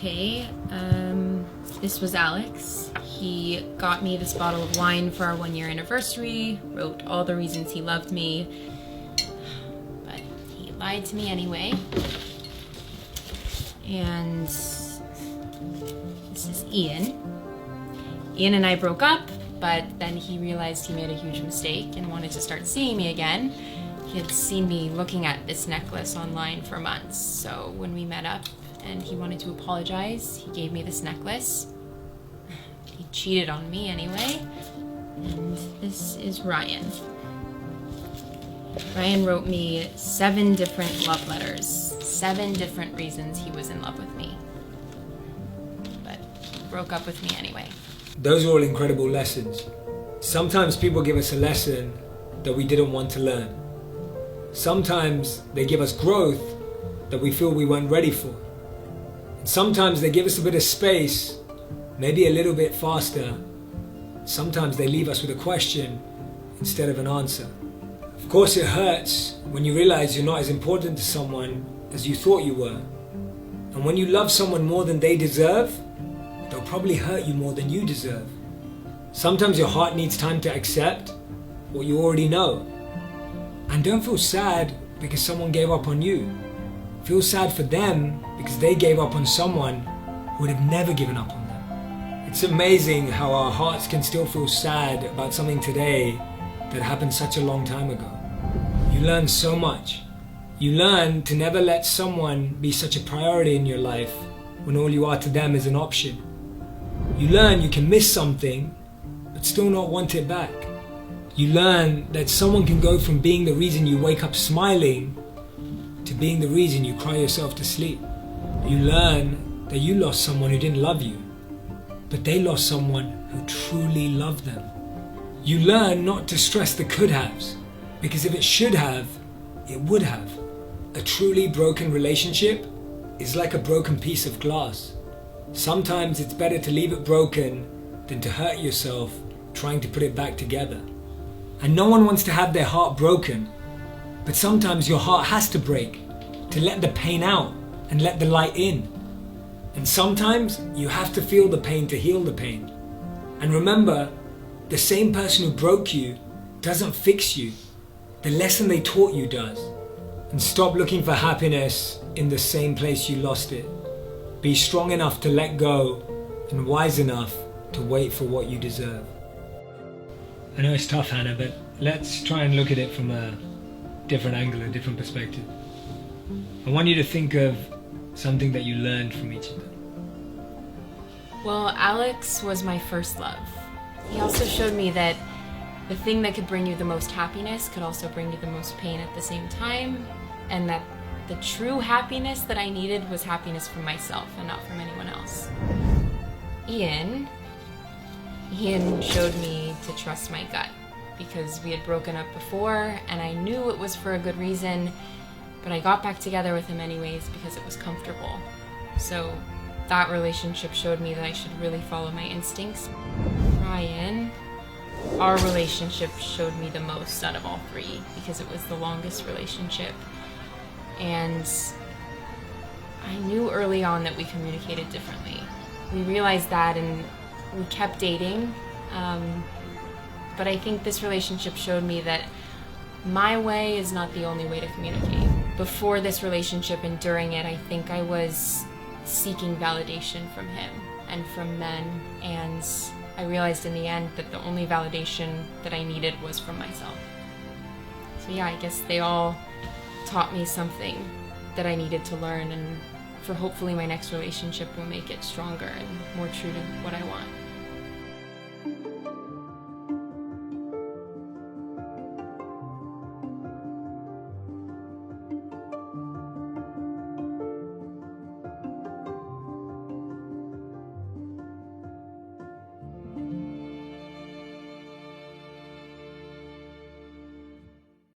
Hey, this was Alex. He got me this bottle of wine for our 1-year anniversary, wrote all the reasons he loved me, but he lied to me anyway. And this is Ian. Ian and I broke up, but then he realized he made a huge mistake and wanted to start seeing me again. He had seen me looking at this necklace online for months, so when we met up and he wanted to apologize, he gave me this necklace. He cheated on me anyway. And this is Ryan. Ryan wrote me 7 different love letters, 7 different reasons he was in love with me. But he broke up with me anyway. Those are all incredible lessons. Sometimes people give us a lesson that we didn't want to learn. Sometimes they give us growth that we feel we weren't ready for. Sometimes they give us a bit of space, maybe a little bit faster. Sometimes they leave us with a question instead of an answer. Of course it hurts when you realize you're not as important to someone as you thought you were. And when you love someone more than they deserve, they'll probably hurt you more than you deserve. Sometimes your heart needs time to accept what you already know. And don't feel sad because someone gave up on you. Feel sad for them because they gave up on someone who would have never given up on them. It's amazing how our hearts can still feel sad about something today that happened such a long time ago. You learn so much. You learn to never let someone be such a priority in your life when all you are to them is an option. You learn you can miss something but still not want it back. You learn that someone can go from being the reason you wake up smiling to being the reason you cry yourself to sleep. You learn that you lost someone who didn't love you, but they lost someone who truly loved them. You learn not to stress the could-haves, because if it should have, it would have. A truly broken relationship is like a broken piece of glass. Sometimes it's better to leave it broken than to hurt yourself trying to put it back together. And no one wants to have their heart broken, but sometimes your heart has to break to let the pain out and let the light in. And sometimes you have to feel the pain to heal the pain. And remember, the same person who broke you doesn't fix you. The lesson they taught you does. And stop looking for happiness in the same place you lost it. Be strong enough to let go and wise enough to wait for what you deserve. I know it's tough, Hannah, but let's try and look at it from a different angle, a different perspective. I want you to think of something that you learned from each of them. Well, Alex was my first love. He also showed me that the thing that could bring you the most happiness could also bring you the most pain at the same time, and that the true happiness that I needed was happiness from myself and not from anyone else. Ian showed me to trust my gut, because we had broken up before and I knew it was for a good reason, but I got back together with him anyways because it was comfortable. So that relationship showed me that I should really follow my instincts. Ryan, our relationship showed me the most out of all 3 because it was the longest relationship. And I knew early on that we communicated differently. We realized that and we kept dating. But I think this relationship showed me that my way is not the only way to communicate. Before this relationship and during it, I think I was seeking validation from him and from men, and I realized in the end that the only validation that I needed was from myself. So yeah, I guess they all taught me something that I needed to learn, and for hopefully my next relationship will make it stronger and more true to what I want.